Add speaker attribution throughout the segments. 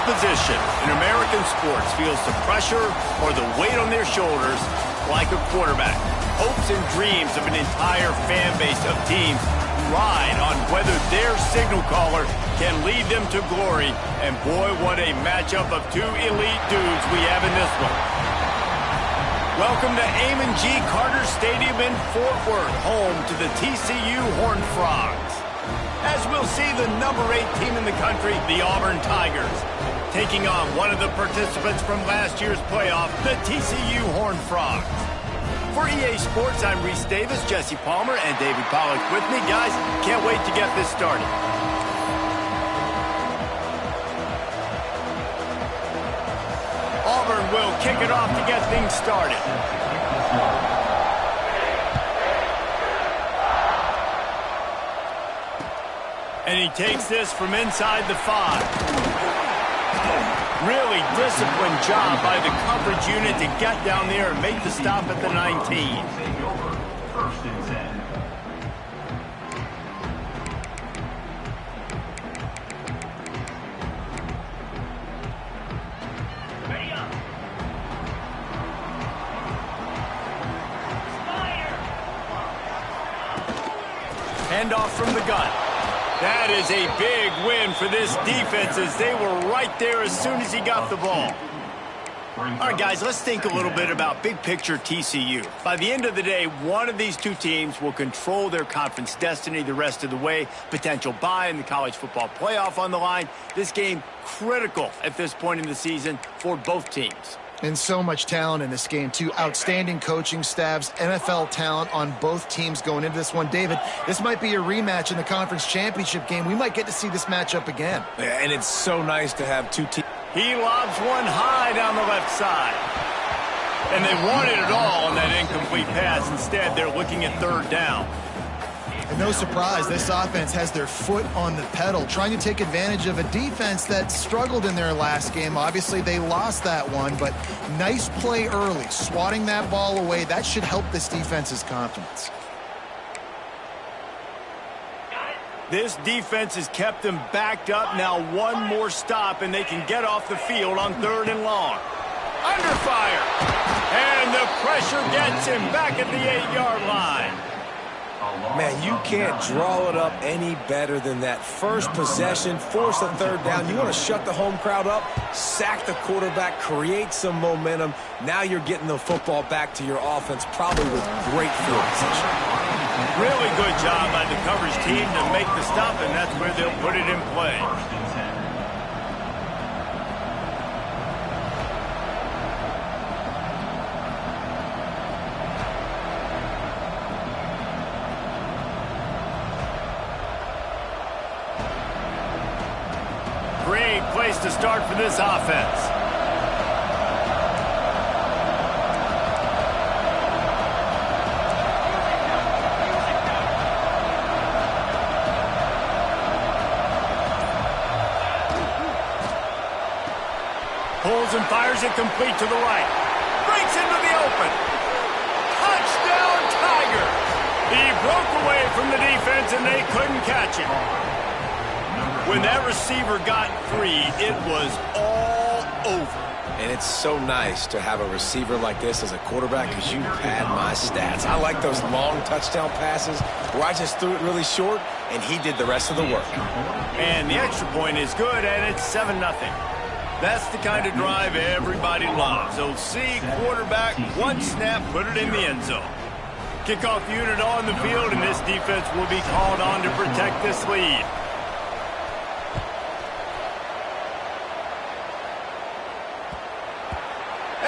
Speaker 1: position in American sports feels the pressure or the weight on their shoulders like a quarterback. Hopes and dreams of an entire fan base of teams ride on whether their signal caller can lead them to glory. And boy, what a matchup of two elite dudes we have in this one. Welcome to Amon G. Carter Stadium in Fort Worth, home to the TCU Horned Frogs. As we'll see the number 8 team in the country, the Auburn Tigers, taking on one of the participants from last year's playoff, the TCU Horned Frogs. For EA Sports, I'm Reese Davis, Jesse Palmer, and David Pollack with me. Guys, can't wait to get this started. Auburn will kick it off to get things started. And he takes this from inside the 5. Really disciplined job by the coverage unit to get down there and make the stop at the 19.
Speaker 2: First and 10.
Speaker 1: Handoff from the gun. That is a big win for this defense as they were right there as soon as he got the ball. All right, guys, let's think a little bit about big picture TCU. By the end of the day, one of these two teams will control their conference destiny the rest of the way. Potential bye in the college football playoff on the line. This game critical at this point in the season for both teams.
Speaker 3: And so much talent in this game, too. Outstanding coaching staffs, NFL talent on both teams going into this one. David, this might be a rematch in the conference championship game. We might get to see this matchup again.
Speaker 4: Yeah, and it's so nice to have two teams.
Speaker 1: He lobs one high down the left side. And they wanted it all on that incomplete pass. Instead, they're looking at third down.
Speaker 3: And no surprise, this offense has their foot on the pedal, trying to take advantage of a defense that struggled in their last game. Obviously, they lost that one, but nice play early, swatting that ball away. That should help this defense's confidence.
Speaker 1: This defense has kept them backed up. Now one more stop, and they can get off the field on third and long. Under fire. And the pressure gets him back at the 8-yard line.
Speaker 4: Man, you can't draw it up any better than that. First possession, force a third down. You want to shut the home crowd up, sack the quarterback, create some momentum. Now you're getting the football back to your offense, probably with great field position.
Speaker 1: Really good job by the coverage team to make the stop, and that's where they'll put it in play. Great place to start for this offense. Pulls and fires it complete to the right. Breaks into the open. Touchdown, Tiger. He broke away from the defense and they couldn't catch him. When that receiver got free, it was all over.
Speaker 4: And it's so nice to have a receiver like this as a quarterback because you pad my stats. I like those long touchdown passes where I just threw it really short and he did the rest of the work.
Speaker 1: And the extra point is good, and it's 7-0. That's the kind of drive everybody loves. OC, quarterback, one snap, put it in the end zone. Kickoff unit on the field, and this defense will be called on to protect this lead.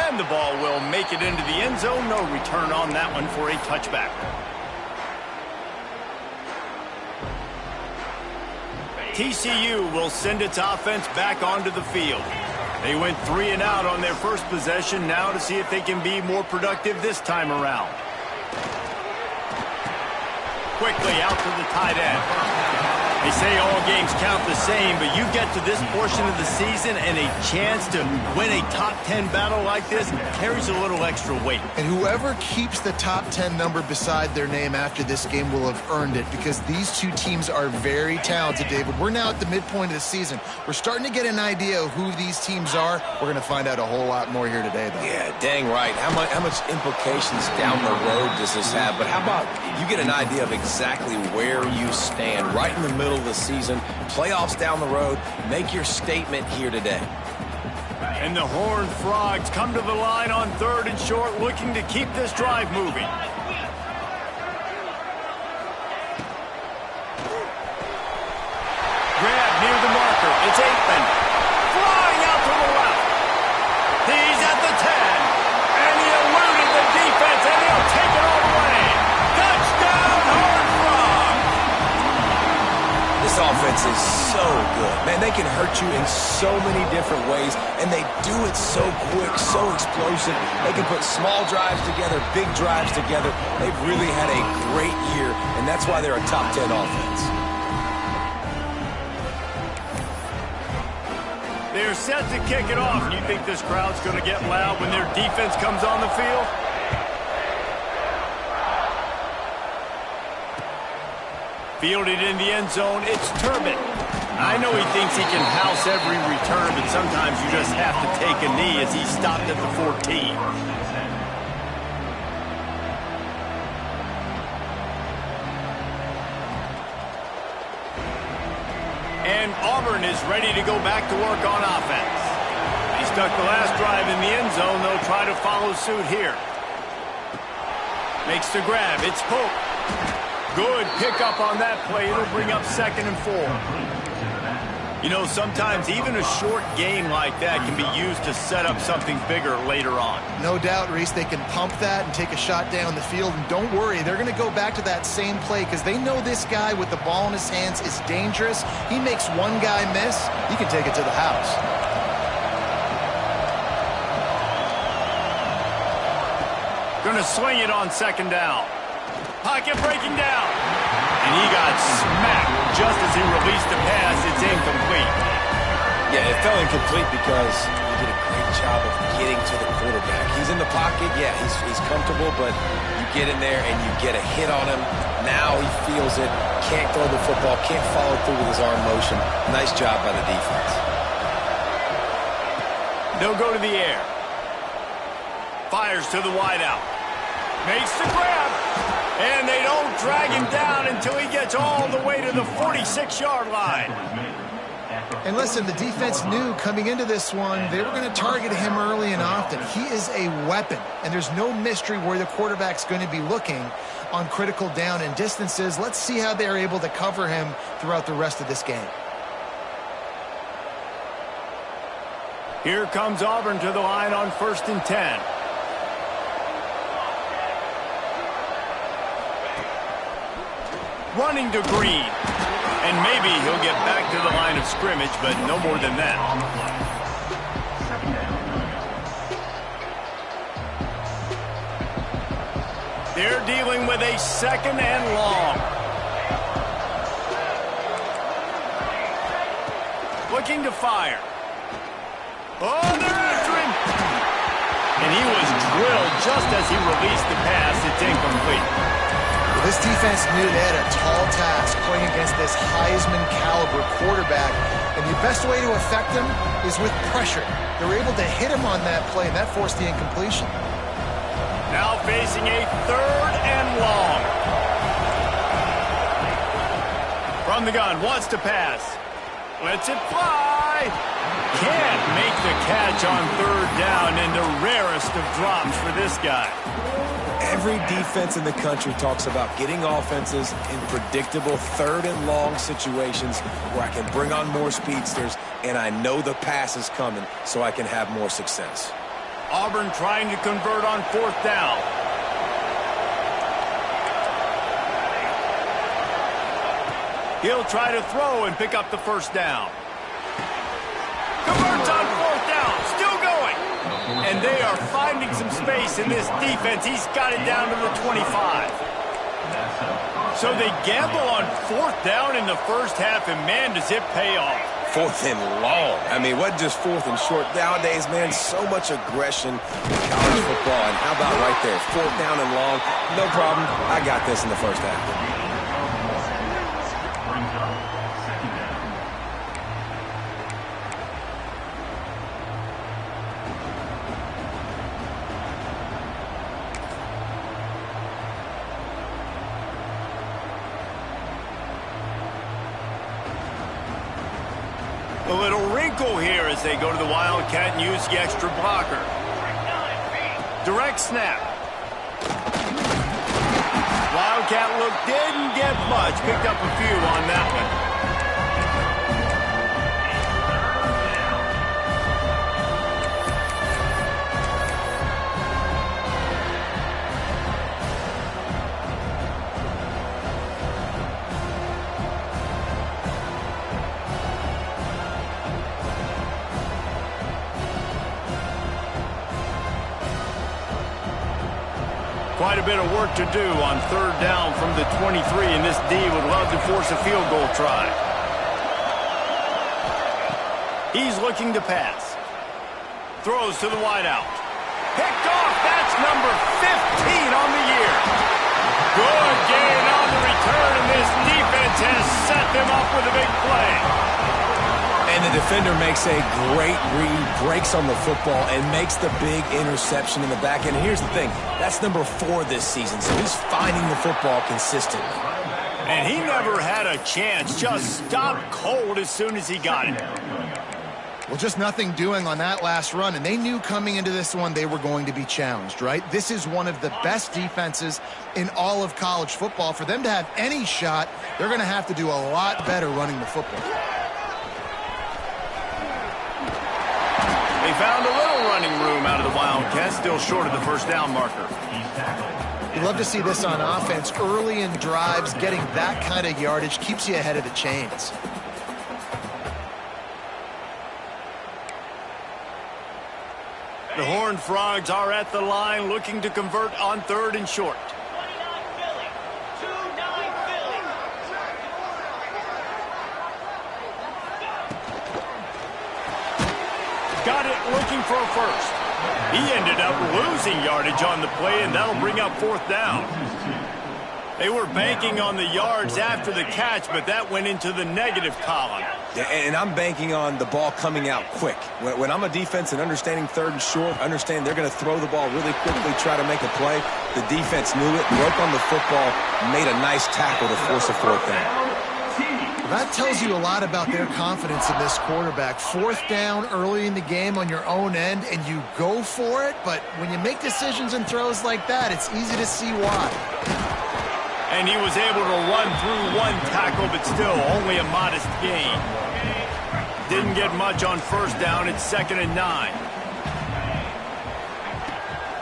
Speaker 1: And the ball will make it into the end zone. No return on that one for a touchback. TCU will send its offense back onto the field. They went 3 and out on their first possession. Now to see if they can be more productive this time around. Quickly out to the tight end. They say all games count the same, but you get to this portion of the season and a chance to win a top 10 battle like this carries a little extra weight.
Speaker 3: And whoever keeps the top 10 number beside their name after this game will have earned it, because these two teams are very talented, David. We're now at the midpoint of the season. We're starting to get an idea of who these teams are. We're going to find out a whole lot more here today, though.
Speaker 4: Yeah, dang right. How much implications down the road does this have? But how about you get an idea of exactly where you stand right in the middle of the season, playoffs down the road, make your statement here today.
Speaker 1: And the Horned Frogs come to the line on 3rd and short, looking to keep this drive moving. Grab near the marker. It's Aikman. Flying out to the left. He's at the 10. And he eluded the defense, and he'll take it all the way. Touchdown, Horned Frogs!
Speaker 4: This offense is so good. Man, they can hurt you in so many different ways, and they do it so quick, so explosive. They can put small drives together, big drives together. They've really had a great year, and that's why they're a top 10 offense.
Speaker 1: They're set to kick it off. You think this crowd's going to get loud when their defense comes on the field? Fielded in the end zone, it's Turbin. I know he thinks he can house every return, but sometimes you just have to take a knee as he stopped at the 14. And Auburn is ready to go back to work on offense. He stuck the last drive in the end zone. They'll try to follow suit here. Makes the grab. It's Pope. Good pickup on that play. It'll bring up 2nd and 4. You know, sometimes even a short game like that can be used to set up something bigger later on.
Speaker 3: No doubt, Reese, they can pump that and take a shot down the field. And don't worry, they're going to go back to that same play because they know this guy with the ball in his hands is dangerous. He makes one guy miss, he can take it to the house.
Speaker 1: Going to swing it on 2nd down. Pocket breaking down. And he got smacked just as he released the pass. It's incomplete.
Speaker 4: Yeah, it fell incomplete because he did a great job of getting to the quarterback. He's in the pocket. Yeah, he's comfortable, but you get in there and you get a hit on him. Now he feels it. Can't throw the football. Can't follow through with his arm motion. Nice job by the defense.
Speaker 1: They'll go to the air. Fires to the wideout. Makes the grab. And they don't drag him down until he gets all the way to the 46-yard line.
Speaker 3: And listen, the defense knew coming into this one, they were going to target him early and often. He is a weapon, and there's no mystery where the quarterback's going to be looking on critical down and distances. Let's see how they're able to cover him throughout the rest of this game.
Speaker 1: Here comes Auburn to the line on 1st and 10. Running to Green. And maybe he'll get back to the line of scrimmage, but no more than that. They're dealing with a 2nd and long. Looking to fire. Oh, they're after him. And he was drilled just as he released the pass. It's incomplete.
Speaker 3: This defense knew they had a tall task playing against this Heisman-caliber quarterback, and the best way to affect him is with pressure. They were able to hit him on that play, and that forced the incompletion.
Speaker 1: Now facing a 3rd and long. From the gun, wants to pass. Lets it fly. Can't make the catch on 3rd down, and the rarest of drops for this guy.
Speaker 4: Every defense in the country talks about getting offenses in predictable 3rd and long situations where I can bring on more speedsters and I know the pass is coming so I can have more success.
Speaker 1: Auburn trying to convert on 4th down. He'll try to throw and pick up the 1st down. Converts on 4th down. Still going. And they are finding some space in this defense. He's got it down to the 25. So they gamble on 4th down in the first half, and man, does it pay off.
Speaker 4: 4th and long. I mean, what just 4th and short? Nowadays, man, so much aggression in college football. And how about right there? 4th down and long. No problem. I got this in the first half.
Speaker 1: A little wrinkle here as they go to the Wildcat and use the extra blocker. Direct snap. Wildcat look didn't get much. Picked up a few on that one. Quite a bit of work to do on 3rd down from the 23, and this D would love to force a field goal try. He's looking to pass. Throws to the wideout. Picked off. That's number 15 on the year. Good gain on the return, and this defense has set them up with a big play.
Speaker 4: And the defender makes a great read, breaks on the football, and makes the big interception in the back end. And here's the thing, that's number 4 this season, so he's finding the football consistently.
Speaker 1: And he never had a chance, just stopped cold as soon as he got it.
Speaker 3: Well, just nothing doing on that last run, and they knew coming into this one they were going to be challenged, right? This is one of the best defenses in all of college football. For them to have any shot, they're going to have to do a lot better running the football.
Speaker 1: They found a little running room out of the Wildcats, still short of the 1st down marker.
Speaker 3: You love to see this on offense. Early in drives, getting that kind of yardage keeps you ahead of the chains.
Speaker 1: The Horned Frogs are at the line looking to convert on 3rd and short. Got it looking for a first. He ended up losing yardage on the play, and that'll bring up 4th down. They were banking on the yards after the catch, but that went into the negative column.
Speaker 4: Yeah, and I'm banking on the ball coming out quick. When I'm a defense and understanding 3rd and short, understand they're going to throw the ball really quickly, try to make a play. The defense knew it, broke on the football, made a nice tackle to force a 4th down.
Speaker 3: That tells you a lot about their confidence in this quarterback. 4th down early in the game on your own end, and you go for it, but when you make decisions and throws like that, it's easy to see why.
Speaker 1: And he was able to run through one tackle, but still only a modest gain. Didn't get much on 1st down. It's 2nd and 9.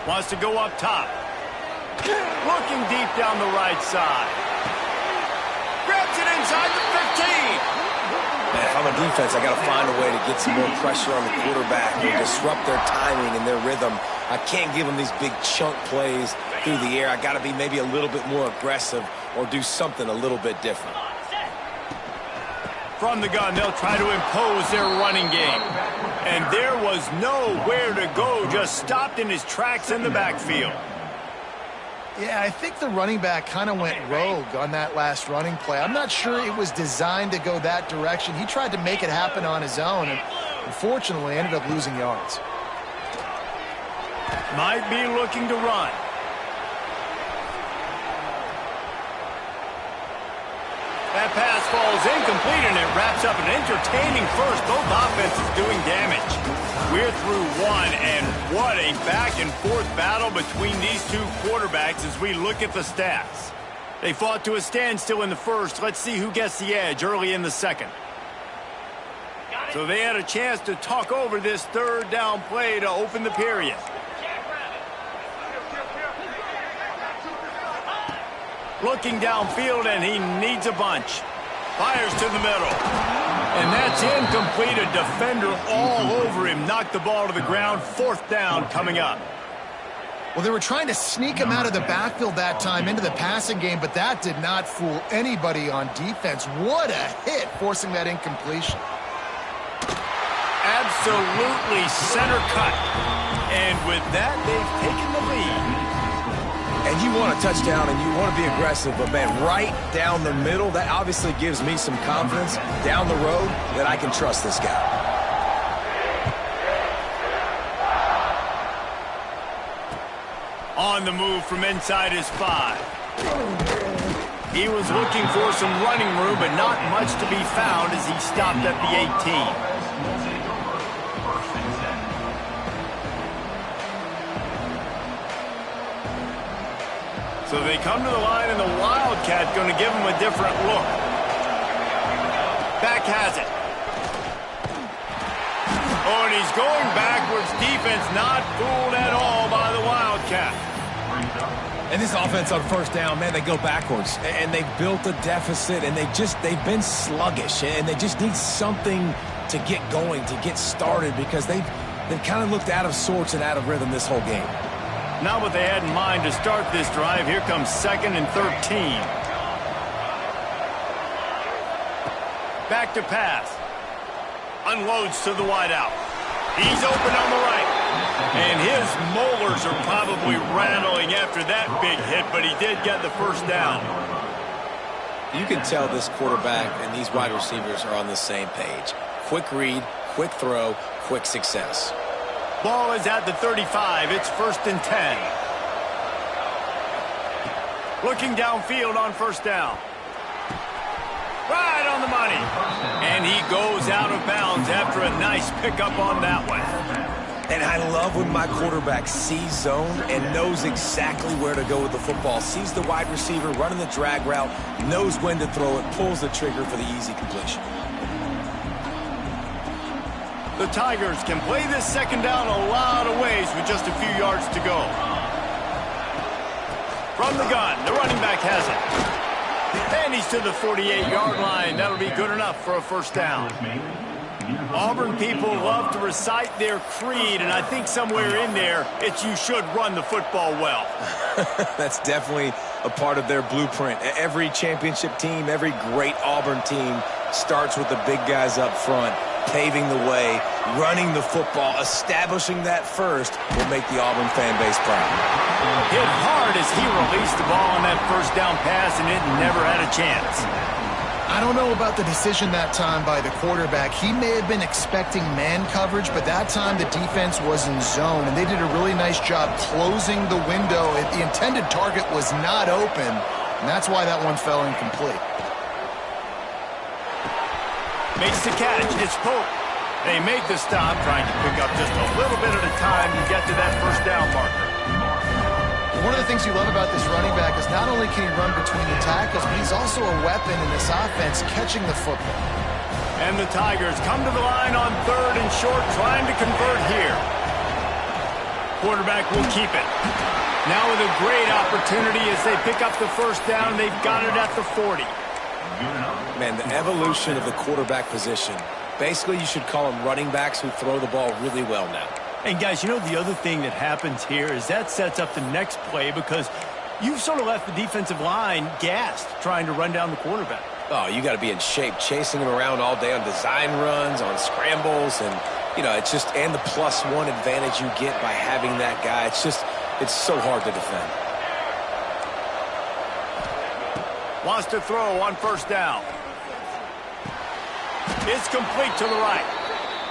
Speaker 1: Wants to go up top. Looking deep down the right side. Grabs it inside the 15.
Speaker 4: Man, if I'm a defense, I got to find a way to get some more pressure on the quarterback and disrupt their timing and their rhythm. I can't give them these big chunk plays through the air. I got to be maybe a little bit more aggressive or do something a little bit different.
Speaker 1: From the gun, they'll try to impose their running game. And there was nowhere to go, just stopped in his tracks in the backfield.
Speaker 3: Yeah, I think the running back kind of went rogue on that last running play. I'm not sure it was designed to go that direction. He tried to make it happen on his own, and unfortunately ended up losing yards.
Speaker 1: Might be looking to run. That pass falls incomplete, and it wraps up an entertaining first. Both offenses doing damage. We're through one, and what a back-and-forth battle between these two quarterbacks as we look at the stats. They fought to a standstill in the first. Let's see who gets the edge early in the second. So they had a chance to talk over this 3rd down play to open the period. Looking downfield, and he needs a bunch. Fires to the middle. And that's incomplete. A defender all over him. Knocked the ball to the ground. 4th down coming up.
Speaker 3: Well, they were trying to sneak him out of the backfield that time into the passing game, but that did not fool anybody on defense. What a hit, forcing that incompletion.
Speaker 1: Absolutely center cut. And with that, they've taken the lead.
Speaker 4: And you want a touchdown and you want to be aggressive, but man, right down the middle, that obviously gives me some confidence down the road that I can trust this guy.
Speaker 1: On the move from inside his 5. He was looking for some running room, but not much to be found as he stopped at the 18. So they come to the line, and the Wildcat going to give him a different look. Back has it. Oh, and he's going backwards. Defense not fooled at all by the Wildcat.
Speaker 4: And this offense on first down, man, they go backwards. And they've built a deficit, and they've been sluggish. And they just need something to get going, to get started, because they've kind of looked out of sorts and out of rhythm this whole game.
Speaker 1: Not what they had in mind to start this drive. Here comes 2nd and 13. Back to pass. Unloads to the wideout. He's open on the right. And his molars are probably rattling after that big hit, but he did get the first down.
Speaker 4: You can tell this quarterback and these wide receivers are on the same page. Quick read, quick throw, quick success.
Speaker 1: Ball is at the 35. It's 1st and 10. Looking downfield on first down. Right on the money. And he goes out of bounds after a nice pickup on that one.
Speaker 4: And I love when my quarterback sees zone and knows exactly where to go with the football. Sees the wide receiver running the drag route, knows when to throw it, pulls the trigger for the easy completion.
Speaker 1: The Tigers can play this second down a lot of ways with just a few yards to go. From the gun, the running back has it. And he's to the 48-yard line. That'll be good enough for a first down. Auburn people love to recite their creed, and I think somewhere in there, it's you should run the football well.
Speaker 4: That's definitely a part of their blueprint. Every championship team, every great Auburn team starts with the big guys up front, paving the way, running the football, establishing that first will make the Auburn fan base proud.
Speaker 1: Hit hard as he released the ball on that first down pass, and it never had a chance.
Speaker 3: I don't know about the decision that time by the quarterback. He may have been expecting man coverage, but that time the defense was in zone, and they did a really nice job closing the window. The intended target was not open, and that's why that one fell incomplete.
Speaker 1: Makes the catch. It's Pope. They make the stop, trying to pick up just a little bit at a time to get to that first down marker.
Speaker 3: One of the things you love about this running back is not only can he run between the tackles, but he's also a weapon in this offense catching the football.
Speaker 1: And the Tigers come to the line on 3rd and short, trying to convert here. Quarterback will keep it. Now with a great opportunity as they pick up the first down. They've got it at the 40.
Speaker 4: Man, the evolution of the quarterback position. Basically, you should call them running backs who throw the ball really well now.
Speaker 1: And guys, you know the other thing that happens here is that sets up the next play because you've sort of left the defensive line gassed trying to run down the quarterback.
Speaker 4: Oh, you got to be in shape, chasing him around all day on design runs, on scrambles, and, you know, it's just, and the +1 advantage you get by having that guy. It's just, it's so hard to defend.
Speaker 1: Wants to throw on first down. It's complete to the right.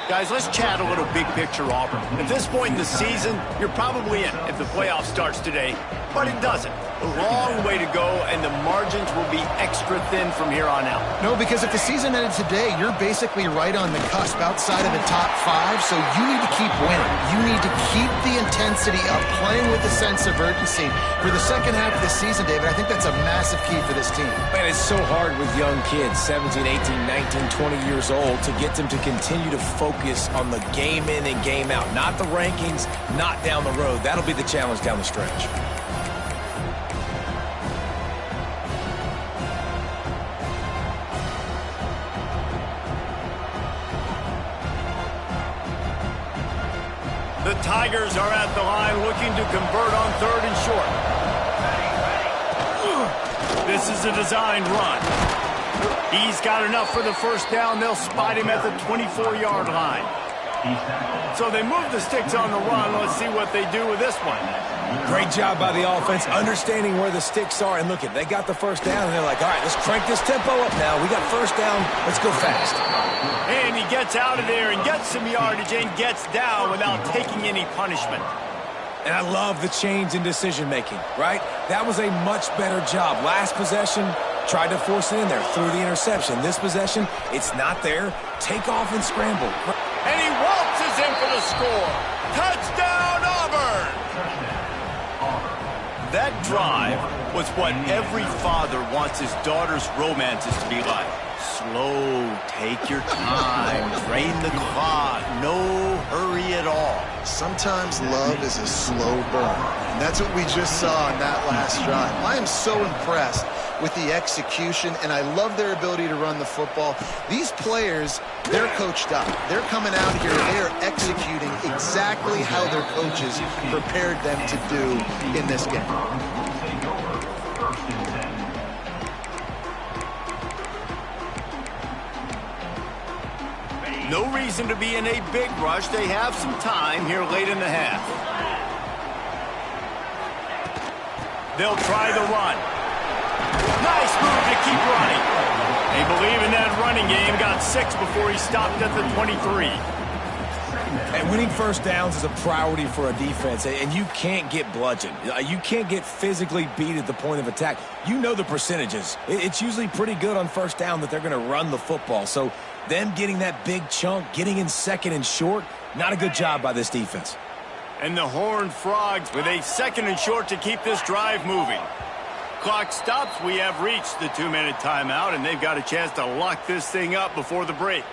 Speaker 1: Guys, let's chat a little big picture Auburn. At this point in the season, you're probably in if the playoff starts today, but it doesn't. A long way to go, and the margins will be extra thin from here on out.
Speaker 3: No, because if the season ended today, you're basically right on the cusp outside of the top 5, so you need to keep winning. You need to keep the intensity up, playing with a sense of urgency. For the second half of the season, David, I think that's a massive key for this team.
Speaker 4: Man, it's so hard with young kids, 17, 18, 19, 20 years old, to get them to continue to focus on the game in and game out. Not the rankings, not down the road. That'll be the challenge down the stretch.
Speaker 1: The Tigers are at the line looking to convert on 3rd and short. This is a designed run. He's got enough for the first down. They'll spot him at the 24-yard line. So they move the sticks on the run. Let's see what they do with this one.
Speaker 4: Great job by the offense, understanding where the sticks are. And look, they got the first down, and they're like, all right, let's crank this tempo up now. We got first down. Let's go fast.
Speaker 1: And he gets out of there and gets some yardage and gets down without taking any punishment.
Speaker 4: And I love the change in decision-making, right? That was a much better job. Last possession, tried to force it in there through the interception. This possession, it's not there. Take off and scramble.
Speaker 1: And he waltzes in for the score. Touchdown, Auburn! That drive was what every father wants his daughter's romances to be like. Slow, take your time, drain the clock, no hurry at all.
Speaker 3: Sometimes love is a slow burn, and that's what we just saw in that last drive. I am so impressed with the execution, and I love their ability to run the football. These players, they're coached up. They're coming out here, they are executing exactly how their coaches prepared them to do in this game.
Speaker 1: No reason to be in a big rush. They have some time here late in the half. They'll try the run. Nice move to keep running. They believe in that running game. Got 6 before he stopped at the 23.
Speaker 4: And winning first downs is a priority for a defense, and you can't get bludgeoned. You can't get physically beat at the point of attack. You know the percentages. It's usually pretty good on first down that they're going to run the football. So them getting that big chunk, getting in 2nd and short, not a good job by this defense.
Speaker 1: And the Horned Frogs with a 2nd and short to keep this drive moving. Clock stops. We have reached the 2-minute timeout, and they've got a chance to lock this thing up before the break.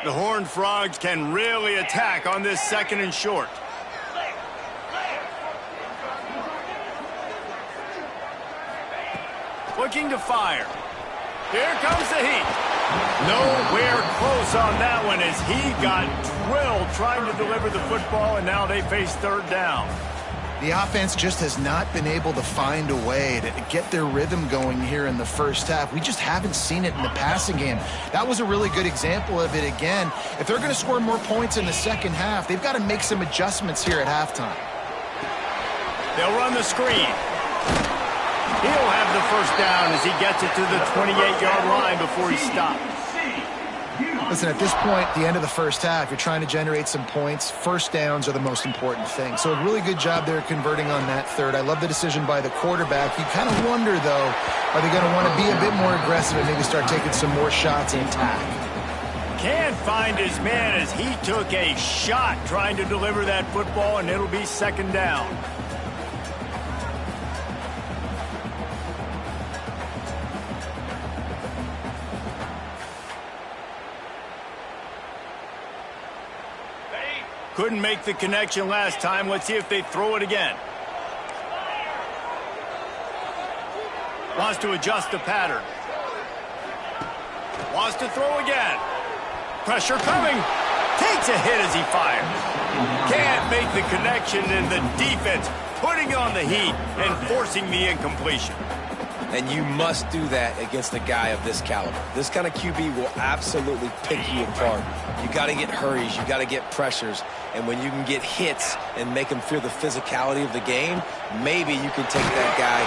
Speaker 1: The Horned Frogs can really attack on this 2nd and short. Looking to fire. Here comes the heat. Nowhere close on that one as he got drilled trying to deliver the football, and now they face 3rd down.
Speaker 3: The offense just has not been able to find a way to get their rhythm going here in the first half. We just haven't seen it in the passing game. That was a really good example of it again. If they're going to score more points in the second half, they've got to make some adjustments here at halftime.
Speaker 1: They'll run the screen. He'll have the first down as he gets it to the 28-yard line before he stops.
Speaker 3: Listen, at this point, the end of the first half, you're trying to generate some points. First downs are the most important thing. So a really good job there converting on that 3rd. I love the decision by the quarterback. You kind of wonder, though, are they going to want to be a bit more aggressive and maybe start taking some more shots in attack?
Speaker 1: Can't find his man as he took a shot trying to deliver that football, and it'll be 2nd down. Couldn't make the connection last time. Let's see if they throw it again. Wants to adjust the pattern. Wants to throw again. Pressure coming. Takes a hit as he fires. Can't make the connection, and the defense putting on the heat and forcing the incompletion.
Speaker 4: And you must do that against a guy of this caliber. This kind of QB will absolutely pick you apart. You got to get hurries. You got to get pressures. And when you can get hits and make them feel the physicality of the game, maybe you can take that guy.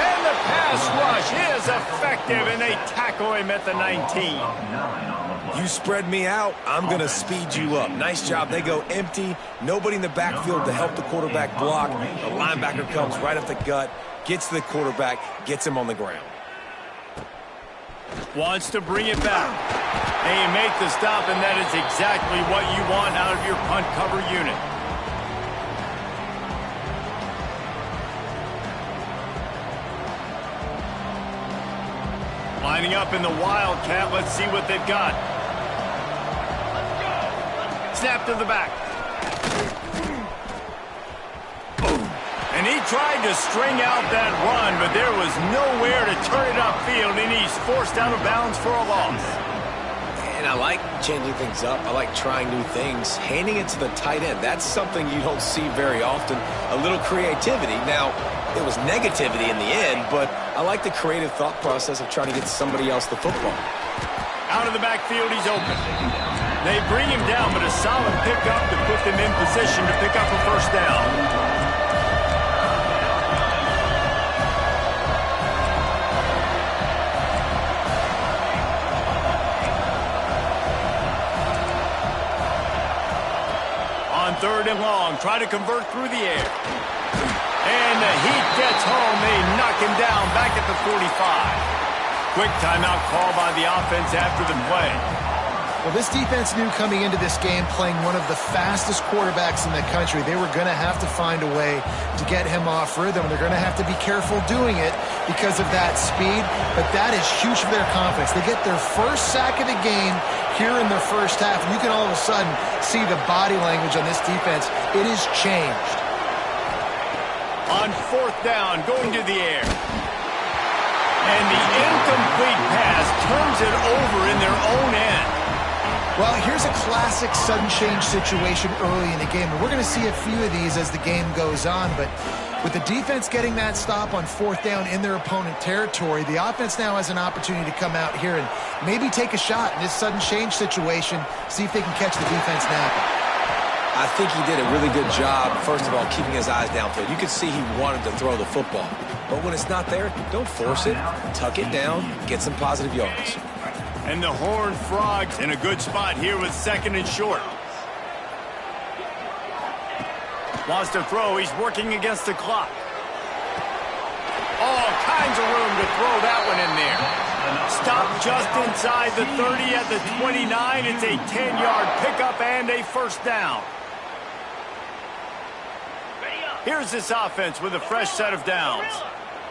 Speaker 1: And the pass rush is effective, and they tackle him at the 19.
Speaker 4: You spread me out, I'm going to speed you up. Nice job. They go empty. Nobody in the backfield to help the quarterback block. The linebacker comes right up the gut, gets to the quarterback, gets him on the ground.
Speaker 1: Wants to bring it back. They make the stop, and that is exactly what you want out of your punt cover unit. Lining up in the Wildcat. Let's see what they've got. Snap to the back. Boom. And he tried to string out that run, but there was nowhere to turn it upfield, and he's forced out of bounds for a loss.
Speaker 4: And I like changing things up. I like trying new things. Handing it to the tight end, that's something you don't see very often. A little creativity. Now, it was negativity in the end, but I like the creative thought process of trying to get somebody else the football.
Speaker 1: Out of the backfield, he's open. They bring him down, but a solid pickup to put them in position to pick up a first down. On 3rd and long, try to convert through the air. And the heat gets home. They knock him down back at the 45. Quick timeout call by the offense after the play.
Speaker 3: Well, this defense knew coming into this game playing one of the fastest quarterbacks in the country. They were going to have to find a way to get him off rhythm. They're going to have to be careful doing it because of that speed, but that is huge for their confidence. They get their first sack of the game here in the first half, and you can all of a sudden see the body language on this defense. It has changed.
Speaker 1: On 4th down, going to the air. And the incomplete pass turns it over in their own end.
Speaker 3: Well, here's a classic sudden change situation early in the game, and we're going to see a few of these as the game goes on, but with the defense getting that stop on 4th down in their opponent territory, the offense now has an opportunity to come out here and maybe take a shot in this sudden change situation, see if they can catch the defense napping.
Speaker 4: I think he did a really good job, first of all, keeping his eyes downfield. You could see he wanted to throw the football. But when it's not there, don't force it. Tuck it down, get some positive yards.
Speaker 1: And the Horned Frogs in a good spot here with 2nd and short. Wants to throw. He's working against the clock. All kinds of room to throw that one in there. Stop just inside the 30 at the 29. It's a 10-yard pickup and a first down. Here's this offense with a fresh set of downs.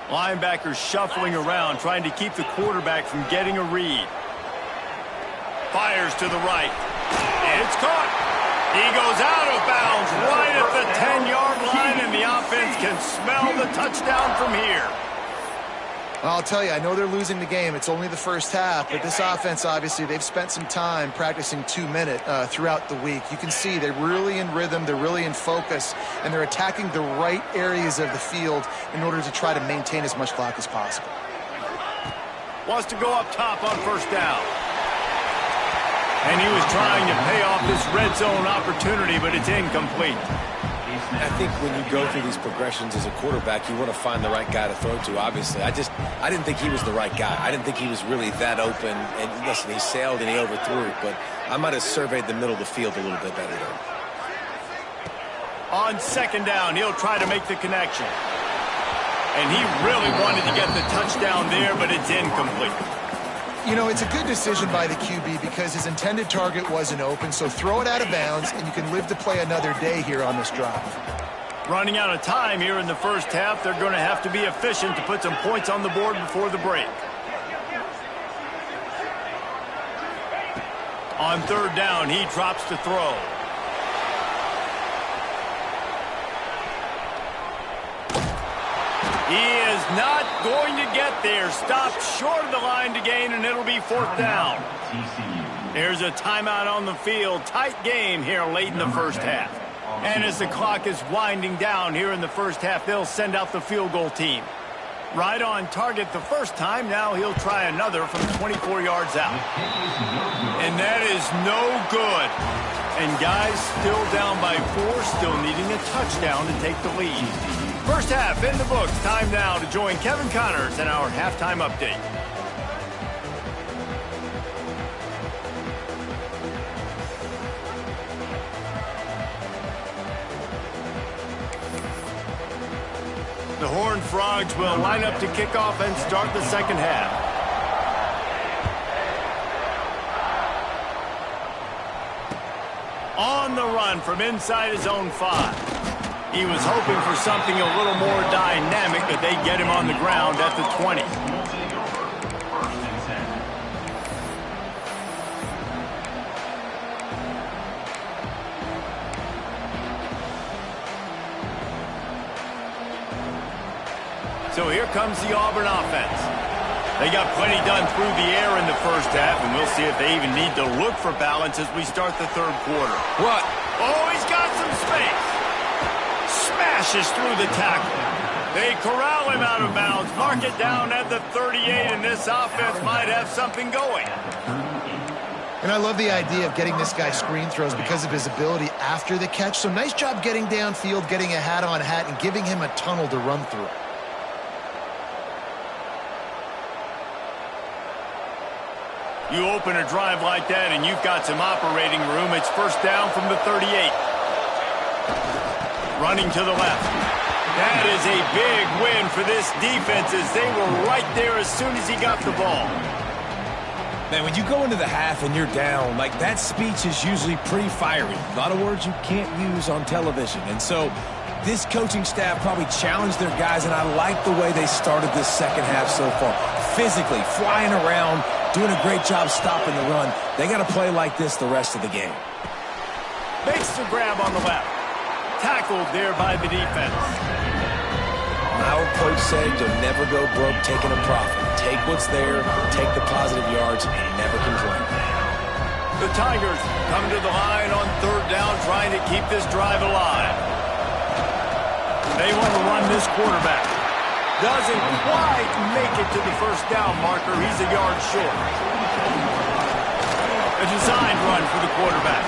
Speaker 1: Linebackers shuffling around, trying to keep the quarterback from getting a read. Fires to the right. It's caught. He goes out of bounds right at the 10-yard line, and the offense can smell the touchdown from here.
Speaker 3: I'll tell you, I know they're losing the game. It's only the first half, but this offense, obviously, they've spent some time practicing 2-minute throughout the week. You can see they're really in rhythm, they're really in focus, and they're attacking the right areas of the field in order to try to maintain as much clock as possible.
Speaker 1: Wants to go up top on first down. And he was trying to pay off this red zone opportunity, but it's incomplete.
Speaker 4: I think when you go through these progressions as a quarterback, you want to find the right guy to throw to, obviously. I didn't think he was the right guy. I didn't think he was really that open. And listen, he sailed and he overthrew, but I might have surveyed the middle of the field a little bit better there.
Speaker 1: On 2nd down, he'll try to make the connection. And he really wanted to get the touchdown there, but it's incomplete.
Speaker 3: You know, it's a good decision by the QB because his intended target wasn't open, so throw it out of bounds, and you can live to play another day here on this drive.
Speaker 1: Running out of time here in the first half, they're going to have to be efficient to put some points on the board before the break. On 3rd down, he drops to throw. He is not going to get there. Stopped short of the line to gain, and it'll be 4th down. There's a timeout on the field. Tight game here late in the first half. And as the clock is winding down here in the first half, they'll send out the field goal team. Right on target the first time. Now he'll try another from 24 yards out. And that is no good. And guys still down by 4, still needing a touchdown to take the lead. First half in the books. Time now to join Kevin Connors in our halftime update. The Horned Frogs will line up to kick off and start the second half. On the run from inside his own 5. He was hoping for something a little more dynamic, but they get him on the ground at the 20. So here comes the Auburn offense. They got plenty done through the air in the first half, and we'll see if they even need to look for balance as we start the third quarter.
Speaker 4: What?
Speaker 1: Oh, he's got some space. Smashes through the tackle. They corral him out of bounds. Mark it down at the 38, and this offense might have something going.
Speaker 3: And I love the idea of getting this guy screen throws because of his ability after the catch. So nice job getting downfield, getting a hat-on-hat, and giving him a tunnel to run through.
Speaker 1: You open a drive like that, and you've got some operating room. It's first down from the 38. Running to the left. That is a big win for this defense as they were right there as soon as he got the ball.
Speaker 4: Man, when you go into the half and you're down, like that speech is usually pretty fiery. A lot of words you can't use on television. And so this coaching staff probably challenged their guys, and I like the way they started this second half so far. Physically, flying around, doing a great job stopping the run. They got to play like this the rest of the game.
Speaker 1: Makes the grab on the left. Tackled there by the defense.
Speaker 4: My old coach said you'll never go broke taking a profit. Take what's there, take the positive yards, and never complain.
Speaker 1: The Tigers come to the line on third down, trying to keep this drive alive. They want to run this quarterback. Doesn't quite make it to the first down marker. He's a yard short. A designed run for the quarterback.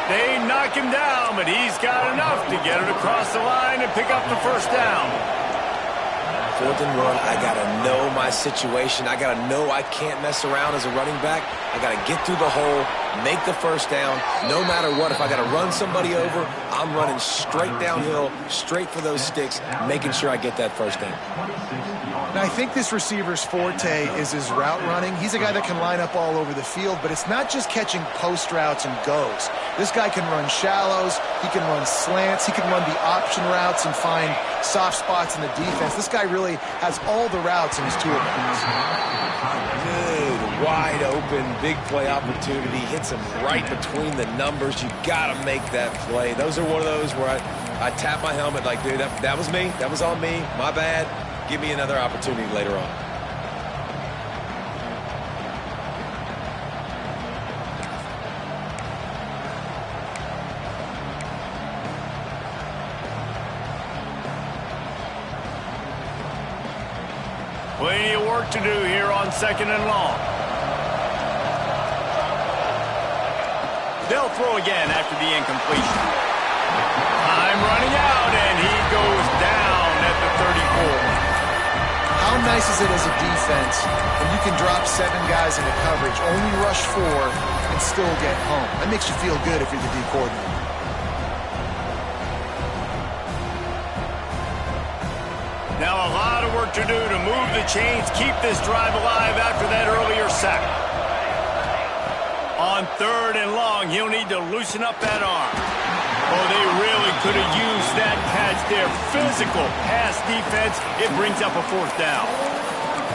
Speaker 1: They knock him down, but he's got enough to get it across the line and pick up the first down.
Speaker 4: 4th and 1, I got to know my situation. I got to know I can't mess around as a running back. I got to get through the hole, make the first down. No matter what, if I got to run somebody over, I'm running straight downhill, straight for those sticks, making sure I get that first down.
Speaker 3: Now, I think this receiver's forte is his route running. He's a guy that can line up all over the field, but it's not just catching post routes and goes. This guy can run shallows, he can run slants, he can run the option routes and find soft spots in the defense. This guy really has all the routes in his toolbox.
Speaker 4: Good, wide open, big play opportunity. Hits him right between the numbers. You got to make that play. Those are one of those where I tap my helmet like, dude, that was me. That was on me. My bad. Give me another opportunity later on.
Speaker 1: Plenty of work to do here on 2nd and long. They'll throw again after the incompletion. Time running out, and he goes down at the 34.
Speaker 3: How nice is it as a defense when you can drop 7 guys into coverage, only rush 4, and still get home? That makes you feel good if you're the D coordinator.
Speaker 1: Now a lot of work to do to move the chains, keep this drive alive after that earlier sack. On 3rd and long, he'll need to loosen up that arm. Oh, they really could have used that catch there. Physical pass defense. It brings up a 4th down.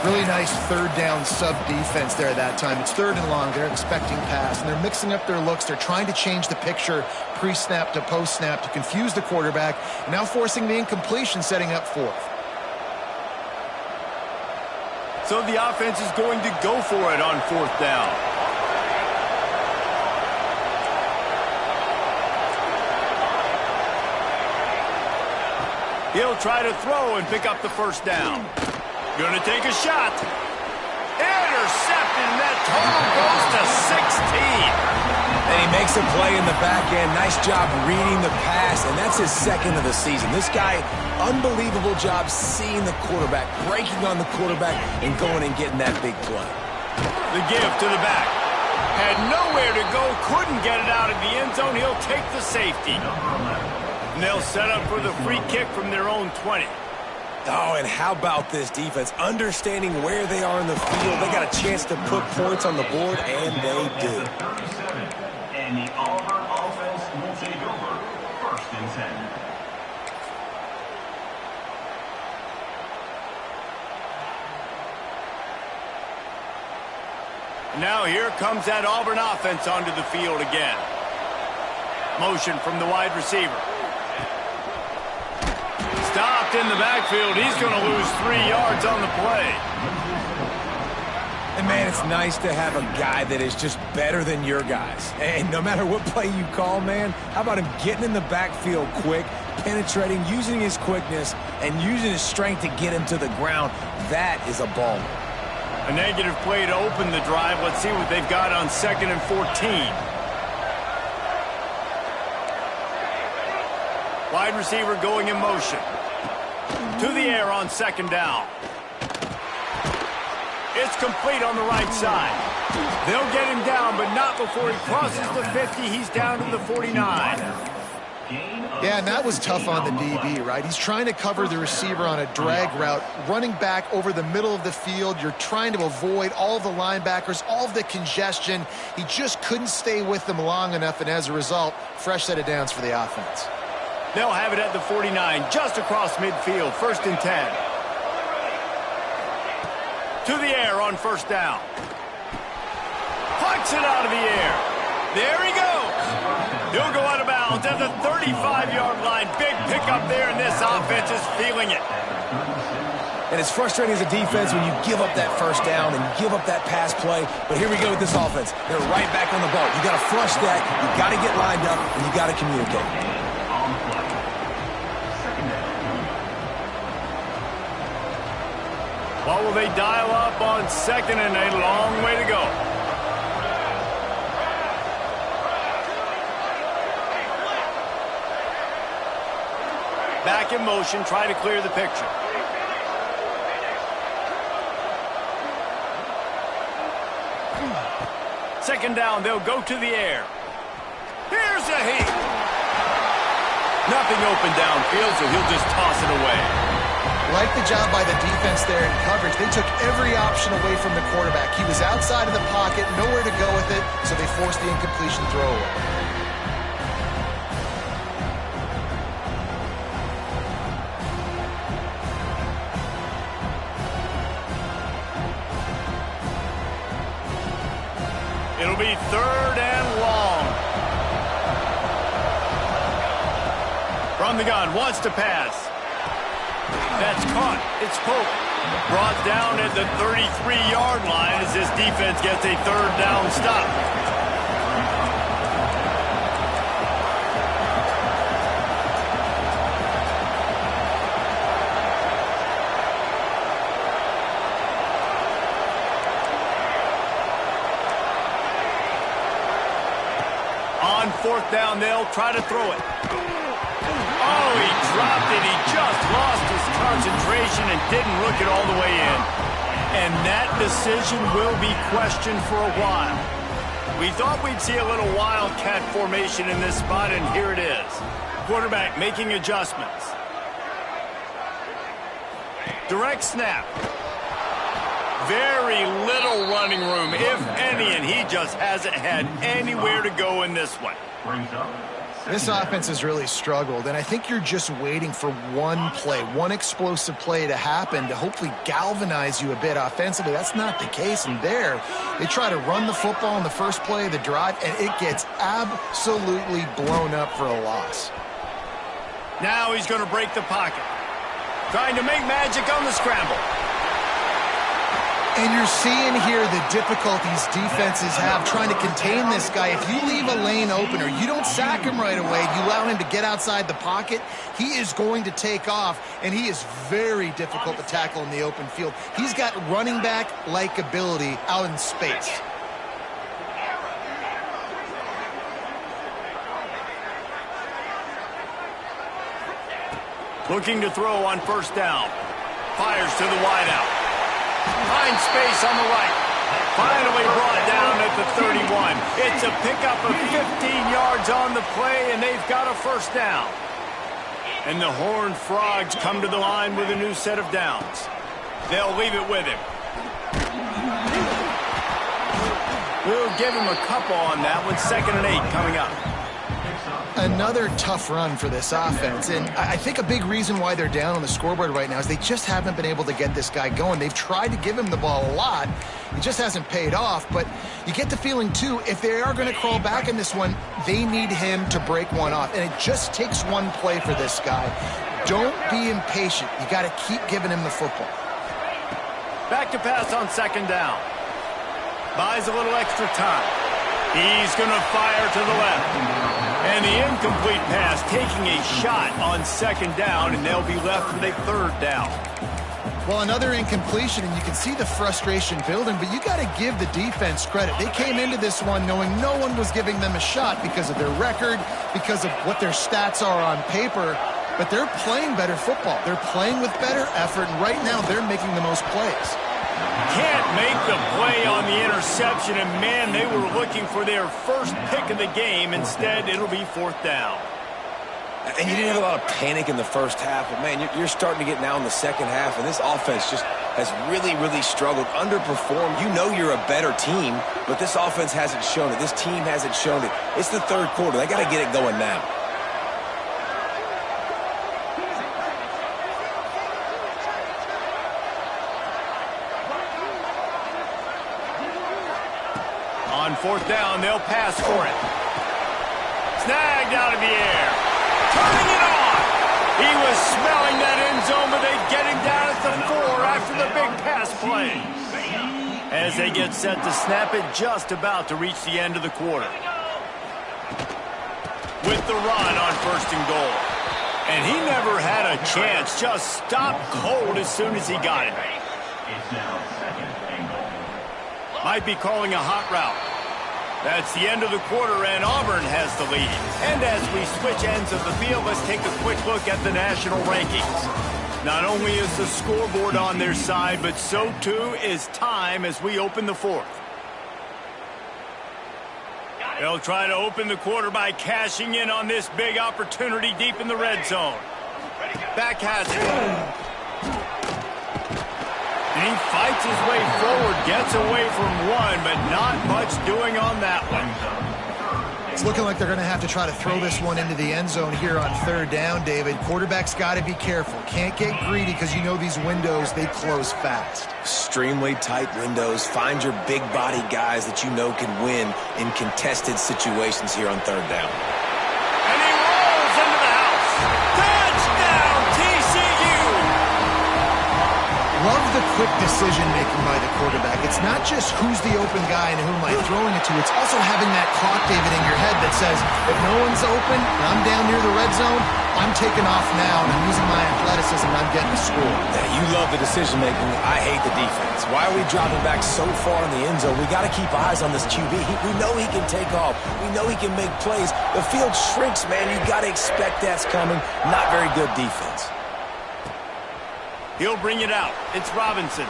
Speaker 3: Really nice 3rd down sub-defense there that time. It's 3rd and long. They're expecting pass, and they're mixing up their looks. They're trying to change the picture pre-snap to post-snap to confuse the quarterback, and now forcing the incompletion, setting up 4th.
Speaker 1: So the offense is going to go for it on 4th down. He'll try to throw and pick up the first down. Gonna take a shot. Intercepted, and that total goes to 16.
Speaker 4: And he makes a play in the back end. Nice job reading the pass, and that's his 2nd of the season. This guy, unbelievable job seeing the quarterback, breaking on the quarterback, and going and getting that big play.
Speaker 1: The give to the back. Had nowhere to go, couldn't get it out of the end zone. He'll take the safety. And they'll set up for the free kick from their own 20.
Speaker 4: Oh, and how about this defense? Understanding where they are in the field. They got a chance to put points on the board, and they do.
Speaker 2: And the Auburn offense will take over 1st and 10.
Speaker 1: Now here comes that Auburn offense onto the field again. Motion from the wide receiver. stopped in the backfield. He's going to lose 3 yards on the play.
Speaker 4: And, man, it's nice to have a guy that is just better than your guys. And no matter what play you call, man, how about him getting in the backfield quick, penetrating, using his quickness, and using his strength to get him to the ground. That is a ball.
Speaker 1: A negative play to open the drive. Let's see what they've got on 2nd and 14. Wide receiver going in motion. To the air on 2nd down. It's complete on the right side. They'll get him down, but not before he crosses the 50. He's down to the 49.
Speaker 3: Yeah, and that was tough on the DB, right? He's trying to cover the receiver on a drag route, running back over the middle of the field. You're trying to avoid all of the linebackers, all of the congestion. He just couldn't stay with them long enough, and as a result, fresh set of downs for the offense.
Speaker 1: They'll have it at the 49, just across midfield, 1st and 10. To the air on 1st down. Pucks it out of the air. There he goes. He'll go out of bounds at the 35-yard line. Big pickup there, and this offense is feeling it.
Speaker 4: And it's frustrating as a defense when you give up that 1st down and give up that pass play. But here we go with this offense. They're right back on the ball. You got to flush that. You got to get lined up, and you got to communicate.
Speaker 1: What will they dial up on 2nd and a long way to go? Back in motion, try to clear the picture. Second down, they'll go to the air. Here's a heat. Nothing open downfield, so he'll just toss it away.
Speaker 3: Like the job by the defense there in coverage. They took every option away from the quarterback. He was outside of the pocket, nowhere to go with it, so they forced the incompletion throwaway.
Speaker 1: It'll be 3rd and long. From the gun, wants to pass. That's caught. It's Pope. Brought down at the 33-yard line as this defense gets a 3rd down stop. On 4th down, they'll try to throw it. Oh, he dropped it. He just lost his concentration and didn't look it all the way in. And that decision will be questioned for a while. We thought we'd see a little wildcat formation in this spot, and here it is. Quarterback making adjustments. Direct snap. Very little running room, if any, and he just hasn't had anywhere to go in this one.
Speaker 3: This offense has really struggled, and I think you're just waiting for one play, one explosive play to happen to hopefully galvanize you a bit offensively. That's not the case, and there, they try to run the football in the first play of the drive, and it gets absolutely blown up for a loss.
Speaker 1: Now he's going to break the pocket. Trying to make magic on the scramble.
Speaker 3: And you're seeing here the difficulties defenses have trying to contain this guy. If you leave a lane open or you don't sack him right away, you allow him to get outside the pocket, he is going to take off, and he is very difficult to tackle in the open field. He's got running back-like ability out in space.
Speaker 1: Looking to throw on 1st down. Fires to the wideout. Finds space on the right. Finally brought down at the 31. It's a pickup of 15 yards on the play, and they've got a 1st down. And the Horned Frogs come to the line with a new set of downs. They'll leave it with him. We'll give him a couple on that with 2nd and 8 coming up.
Speaker 3: Another tough run for this offense, and I think a big reason why they're down on the scoreboard right now is they just haven't been able to get this guy going. They've tried to give him the ball a lot. It just hasn't paid off, but you get the feeling, too, if they are going to crawl back in this one, they need him to break one off, and it just takes one play for this guy. Don't be impatient. You got to keep giving him the football.
Speaker 1: Back to pass on second down. Buys a little extra time. He's going to fire to the left. And the incomplete pass taking a shot on second down, and they'll be left with a third down.
Speaker 3: Well, another incompletion, and you can see the frustration building, but you got to give the defense credit. They came into this one knowing no one was giving them a shot because of their record, because of what their stats are on paper, but they're playing better football. They're playing with better effort, and right now they're making the most plays.
Speaker 1: Can't make the play on the interception, and man, they were looking for their first pick of the game. Instead, it'll be fourth down.
Speaker 4: And you didn't have a lot of panic in the first half, but man, you're starting to get now in the second half, and this offense just has really struggled, underperformed. You know you're a better team, but this offense hasn't shown it. This team hasn't shown it. It's the third quarter. They got to get it going now.
Speaker 1: On fourth down, they'll pass for it. Snagged out of the air. Turning it on. He was smelling that end zone, but they get him down at the 4 after the big pass play. As they get set to snap it, just about to reach the end of the quarter. With the run on first and goal. And he never had a chance. Just stopped cold as soon as he got it.
Speaker 2: It's now second and goal.
Speaker 1: Might be calling a hot route. That's the end of the quarter, and Auburn has the lead. And as we switch ends of the field, let's take a quick look at the national rankings. Not only is the scoreboard on their side, but so too is time as we open the fourth. They'll try to open the quarter by cashing in on this big opportunity deep in the red zone. Back has it. And he fights his way forward, gets away from one, but not much doing on that one.
Speaker 3: It's looking like they're going to have to try to throw this one into the end zone here on third down, David. Quarterback's got to be careful. Can't get greedy because you know these windows, they close fast.
Speaker 4: Extremely tight windows. Find your big body guys that you know can win in contested situations here on third down.
Speaker 1: And he rolls into the house. Touchdown, TCU!
Speaker 3: Love the quick decision-making by the quarterback. It's not just who's the open guy and who am I throwing it to. It's also having that clock, David, in your head that says, if no one's open and I'm down near the red zone, I'm taking off now and I'm using my athleticism and I'm getting a score.
Speaker 4: Yeah, you love the decision-making. I hate the defense. Why are we dropping back so far in the end zone? We got to keep eyes on this QB. We know he can take off. We know he can make plays. The field shrinks, man. You got to expect that's coming. Not very good defense.
Speaker 1: He'll bring it out. It's Robinson.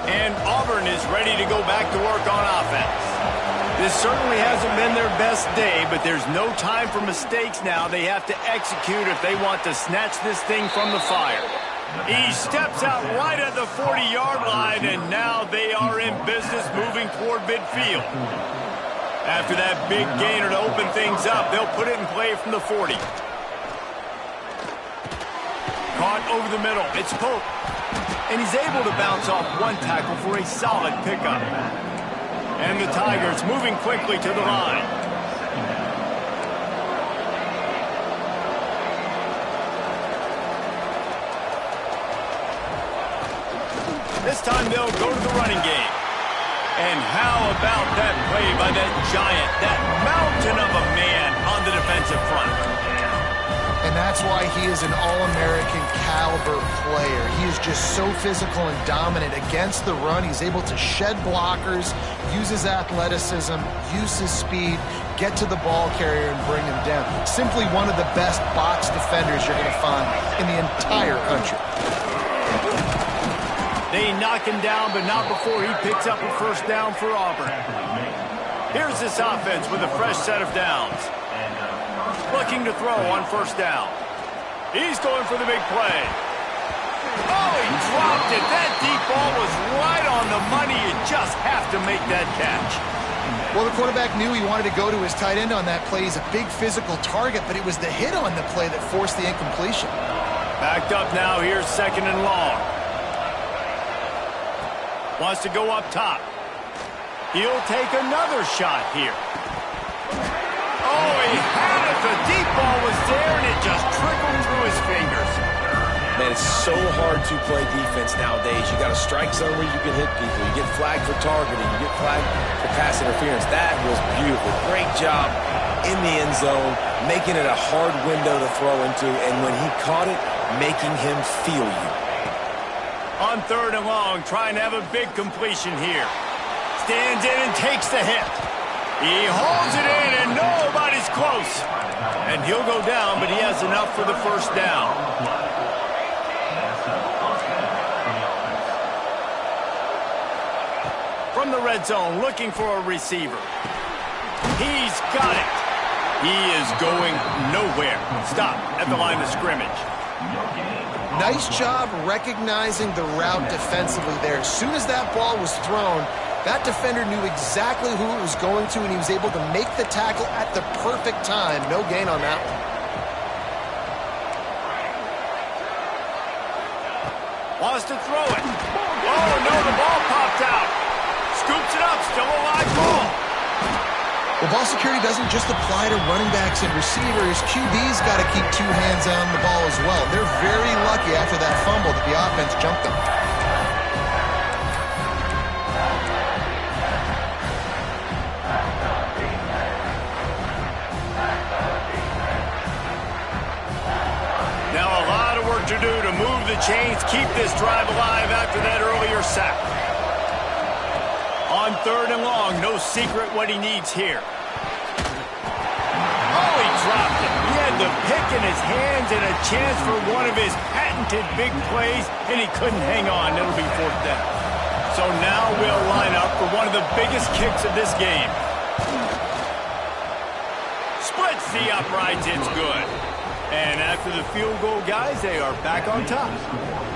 Speaker 1: And Auburn is ready to go back to work on offense. This certainly hasn't been their best day, but there's no time for mistakes now. They have to execute if they want to snatch this thing from the fire. He steps out right at the 40-yard line, and now they are in business moving toward midfield. After that big gainer to open things up, they'll put it in play from the 40. Caught over the middle. It's Pope. And he's able to bounce off one tackle for a solid pickup. And the Tigers moving quickly to the line. This time they'll go to the running game. And how about that play by that giant, that mountain of a man on the defensive front?
Speaker 3: And that's why he is an All-American caliber player. He is just so physical and dominant against the run. He's able to shed blockers, use his athleticism, use his speed, get to the ball carrier and bring him down. Simply one of the best box defenders you're going to find in the entire country.
Speaker 1: They knock him down, but not before he picks up a first down for Auburn. Here's this offense with a fresh set of downs. Looking to throw on first down. He's going for the big play. Oh, he dropped it. That deep ball was right on the money. You just have to make that catch.
Speaker 3: Well, the quarterback knew he wanted to go to his tight end on that play. He's a big physical target, but it was the hit on the play that forced the incompletion.
Speaker 1: Backed up now. Here's 2nd and long. Wants to go up top. He'll take another shot here. Oh, he had it. The deep ball was there, and it just trickled through his fingers.
Speaker 4: Man, it's so hard to play defense nowadays. You got a strike zone where you can hit people. You get flagged for targeting. You get flagged for pass interference. That was beautiful. Great job in the end zone, making it a hard window to throw into, and when he caught it, making him feel you.
Speaker 1: On 3rd and long, trying to have a big completion here. Stands in and takes the hit. He holds it in, and nobody's close. And he'll go down, but he has enough for the 1st down. From the red zone, looking for a receiver. He's got it. He is going nowhere. Stop at the line of scrimmage.
Speaker 3: Nice job recognizing the route defensively there. As soon as that ball was thrown, that defender knew exactly who it was going to, and he was able to make the tackle at the perfect time. No gain on that one.
Speaker 1: Wants to throw it. Oh, no, the ball popped out. Scoops it up, still a live ball.
Speaker 3: Well, ball security doesn't just apply to running backs and receivers. QB's got to keep 2 hands on the ball as well. They're very lucky after that fumble that the offense jumped them.
Speaker 1: Now a lot of work to do to move the chains, keep this drive alive after that earlier sack. On 3rd and long, no secret what he needs here. Oh, he dropped it. He had the pick in his hands and a chance for one of his patented big plays, and he couldn't hang on. It'll be 4th down. So now we'll line up for one of the biggest kicks of this game. Splits the uprights. It's good. And after the field goal, guys, they are back on top.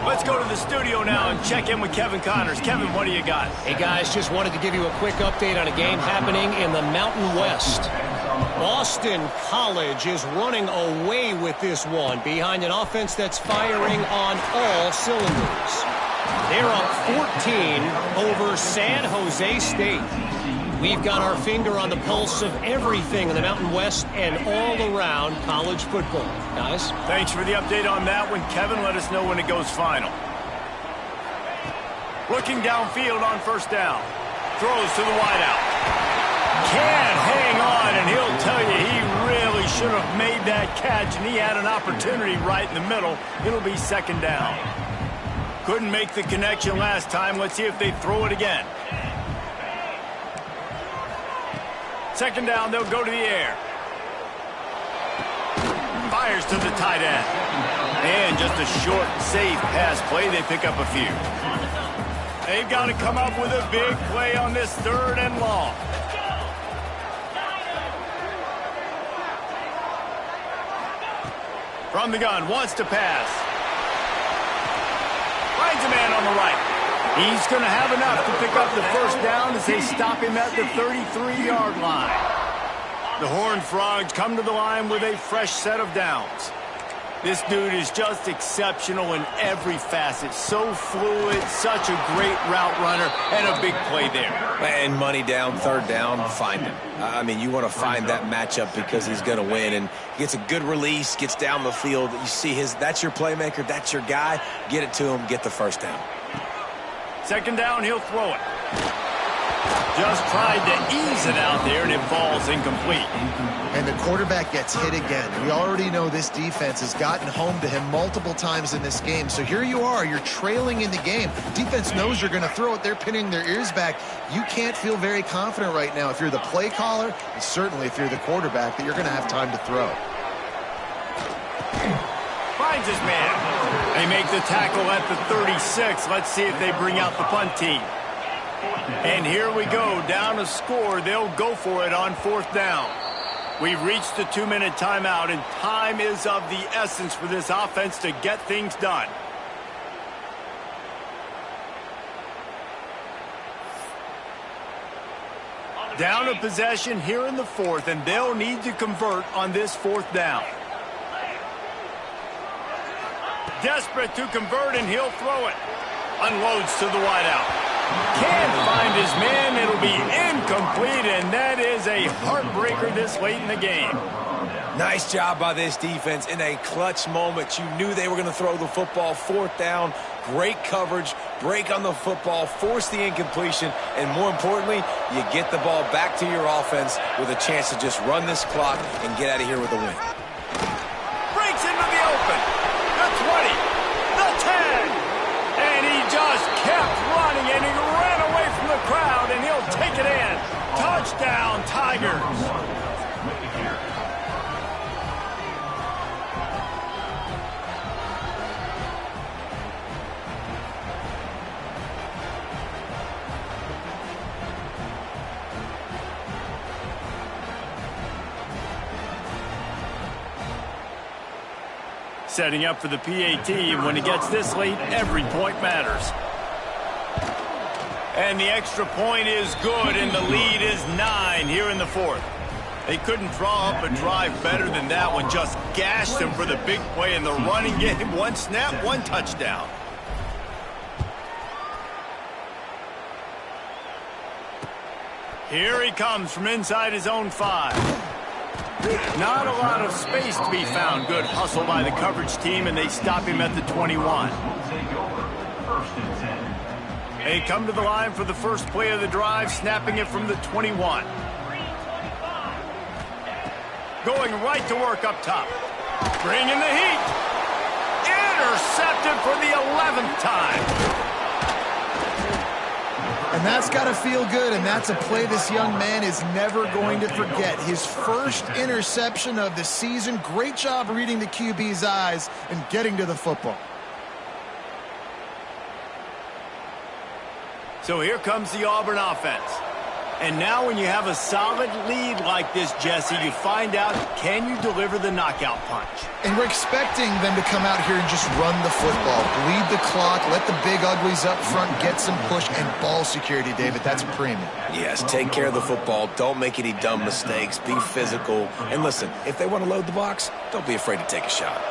Speaker 1: Let's go to the studio now and check in with Kevin Connors. Kevin, what do you got?
Speaker 5: Hey, guys, just wanted to give you a quick update on a game happening in the Mountain West. Boston College is running away with this one behind an offense that's firing on all cylinders. They're up 14 over San Jose State. We've got our finger on the pulse of everything in the Mountain West and all around college football. Guys?
Speaker 1: Thanks for the update on that one, Kevin. Let us know when it goes final. Looking downfield on 1st down. Throws to the wideout. Can't hang on, and he'll tell you he really should have made that catch, and he had an opportunity right in the middle. It'll be 2nd down. Couldn't make the connection last time. Let's see if they throw it again. 2nd down, they'll go to the air. Fires to the tight end. And just a short, safe pass play. They pick up a few. They've got to come up with a big play on this 3rd and long. From the gun, wants to pass. Finds a man on the right. He's going to have enough to pick up the 1st down as they stop him at the 33-yard line. The Horned Frogs come to the line with a fresh set of downs. This dude is just exceptional in every facet. So fluid, such a great route runner, and a big play there.
Speaker 4: And money down, 3rd down, find him. I mean, you want to find that matchup because he's going to win. And he gets a good release, gets down the field. You see that's your playmaker, that's your guy. Get it to him, get the 1st down.
Speaker 1: 2nd down, he'll throw it. Just tried to ease it out there, and it falls incomplete.
Speaker 3: And the quarterback gets hit again. We already know this defense has gotten home to him multiple times in this game. So here you are, you're trailing in the game. Defense knows you're going to throw it. They're pinning their ears back. You can't feel very confident right now if you're the play caller, and certainly if you're the quarterback, that you're going to have time to throw.
Speaker 1: Finds his man. They make the tackle at the 36. Let's see if they bring out the punt team. And here we go, down a score. They'll go for it on 4th down. We've reached the 2-minute timeout, and time is of the essence for this offense to get things done. Down a possession here in the fourth, and they'll need to convert on this fourth down. Desperate to convert, and he'll throw it. Unloads to the wideout. Can't find his man. It'll be incomplete, and that is a heartbreaker this late in the game.
Speaker 4: Nice job by this defense in a clutch moment. You knew they were going to throw the football. Fourth down, great coverage, break on the football, force the incompletion, and more importantly, you get the ball back to your offense with a chance to just run this clock and get out of here with a win.
Speaker 1: Breaks into the open. The 20, the 10, and he just kept running, and he ran away from the crowd, and he'll take it in. Touchdown, Tigers. Setting up for the PAT, and when it gets this late, every point matters. And the extra point is good, and the lead is 9 here in the fourth. They couldn't draw up a drive better than that one. Just gashed them for the big play in the running game. One snap, one touchdown. Here he comes from inside his own 5. Not a lot of space to be found. Good hustle by the coverage team, and they stop him at the 21. They come to the line for the first play of the drive, snapping it from the 21. Going right to work up top. Bringing the heat. Intercepted for the 11th time.
Speaker 3: And that's got to feel good, and that's a play this young man is never going to forget. His first interception of the season. Great job reading the QB's eyes and getting to the football.
Speaker 1: So here comes the Auburn offense. And now when you have a solid lead like this, Jesse, you find out, can you deliver the knockout punch?
Speaker 3: And we're expecting them to come out here and just run the football, bleed the clock, let the big uglies up front get some push, and ball security, David. That's premium.
Speaker 4: Yes, take care of the football. Don't make any dumb mistakes. Be physical. And listen, if they want to load the box, don't be afraid to take a shot.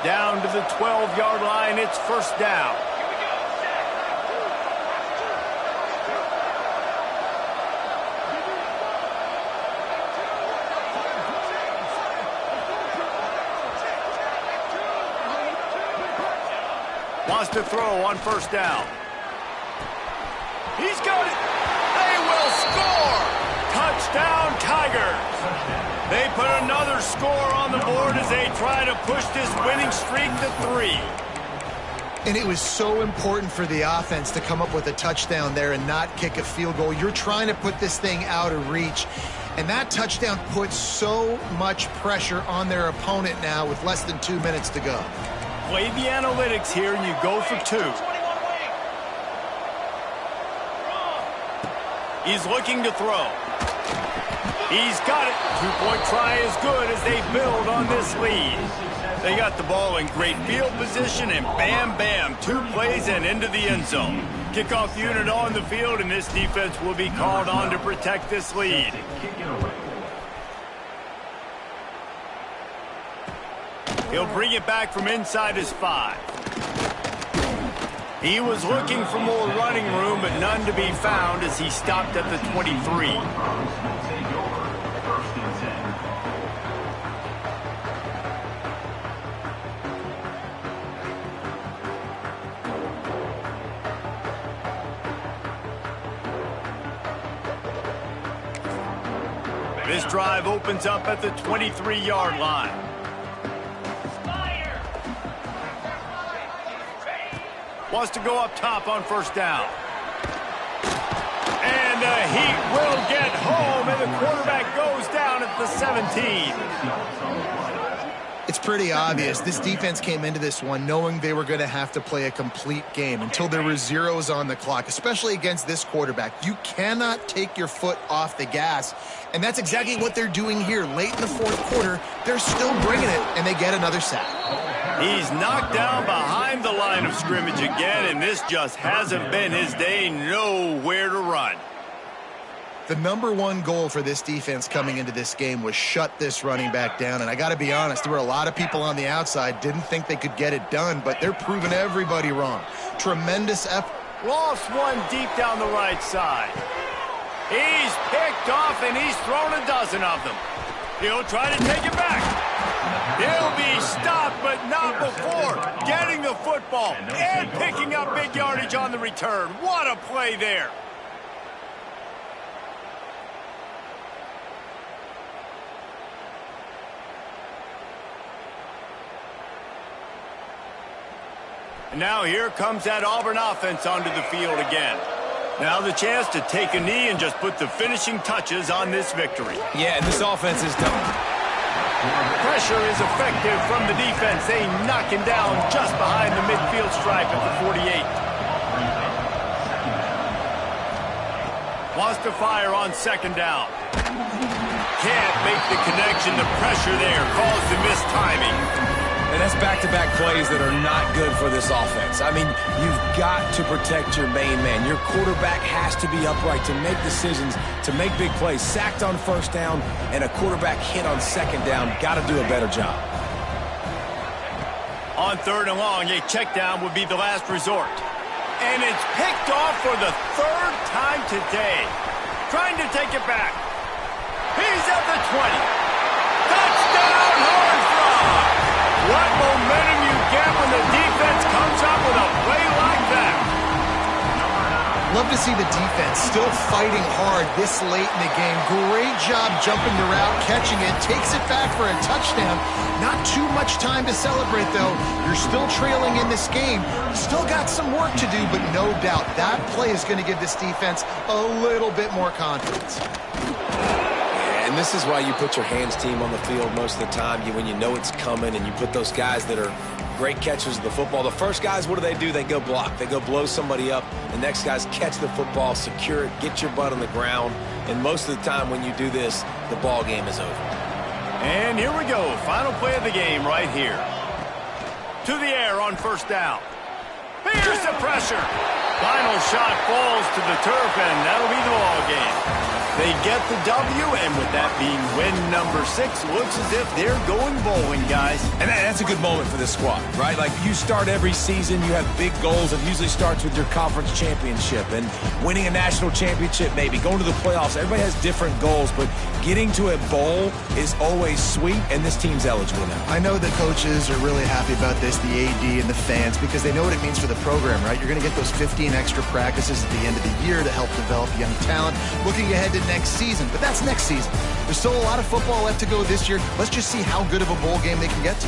Speaker 1: Down to the 12-yard line, it's first down. Wants to throw on first down. He's got it. They will score. Touchdown, Tigers. They put another score on the board as they try to push this winning streak to 3.
Speaker 3: And it was so important for the offense to come up with a touchdown there and not kick a field goal. You're trying to put this thing out of reach. And that touchdown puts so much pressure on their opponent now with less than 2 minutes to go.
Speaker 1: Play the analytics here, and you go for 2. He's looking to throw. He's got it. 2-point try is good as they build on this lead. They got the ball in great field position, and bam, bam, 2 plays and into the end zone. Kickoff unit on the field, and this defense will be called on to protect this lead. He'll bring it back from inside his 5. He was looking for more running room, but none to be found as he stopped at the 23. This drive opens up at the 23-yard line. Wants to go up top on first down. And the Heat will get home, and the quarterback goes down at the 17.
Speaker 3: It's pretty obvious. This defense came into this one knowing they were going to have to play a complete game until there were zeros on the clock, especially against this quarterback. You cannot take your foot off the gas, and that's exactly what they're doing here. Late in the fourth quarter, they're still bringing it, and they get another sack.
Speaker 1: He's knocked down behind the line of scrimmage again, and this just hasn't been his day. Nowhere to run.
Speaker 3: The #1 goal for this defense coming into this game was shut this running back down. And I got to be honest, there were a lot of people on the outside didn't think they could get it done, but they're proving everybody wrong. Tremendous effort.
Speaker 1: Lost one deep down the right side. He's picked off, and he's thrown a dozen of them. He'll try to take it back. He'll be stopped, but not before getting the football and picking up big yardage on the return. What a play there. And now here comes that Auburn offense onto the field again. Now the chance to take a knee and just put the finishing touches on this victory.
Speaker 4: Yeah, and this offense is done.
Speaker 1: Pressure is effective from the defense. They knock him down just behind the midfield stripe at the 48. Wants to fire on second down. Can't make the connection. The pressure there caused the missed timing.
Speaker 4: And that's back-to-back plays that are not good for this offense. I mean, you've got to protect your main man. Your quarterback has to be upright to make decisions, to make big plays. Sacked on first down and a quarterback hit on second down. Got to do a better job.
Speaker 1: On third and long, a check down would be the last resort. And it's picked off for the third time today. Trying to take it back. He's at the 20. Touchdown, Horned Frog! What momentum you get when the defense comes up with a play like that.
Speaker 3: Love to see the defense still fighting hard this late in the game. Great job jumping the route, catching it, takes it back for a touchdown. Not too much time to celebrate, though. You're still trailing in this game. Still got some work to do, but no doubt that play is going to give this defense a little bit more confidence.
Speaker 4: And this is why you put your hands team on the field most of the time, when you know it's coming, and you put those guys that are great catchers of the football. The first guys, what do? They go block. They go blow somebody up. The next guys catch the football, secure it, get your butt on the ground. And most of the time when you do this, the ball game is over.
Speaker 1: And here we go. Final play of the game right here. To the air on first down. Here's the pressure. Final shot falls to the turf, and that'll be the ball game. They get the W, and with that being win number 6, looks as if they're going bowling, guys.
Speaker 4: And that's a good moment for this squad, right? Like, you start every season, you have big goals. It usually starts with your conference championship and winning a national championship, maybe going to the playoffs. Everybody has different goals, but getting to a bowl is always sweet, and this team's eligible now.
Speaker 3: I know the coaches are really happy about this, the AD and the fans, because they know what it means for the program, right? You're going to get those 15 extra practices at the end of the year to help develop young talent. Looking ahead to next season, but that's next season. There's still a lot of football left to go this year. Let's just see how good of a bowl game they can get to.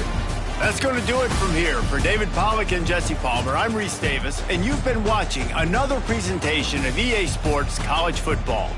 Speaker 1: That's going to do it from here. For David Pollack and Jesse Palmer, I'm Reese Davis, and you've been watching another presentation of EA Sports College Football.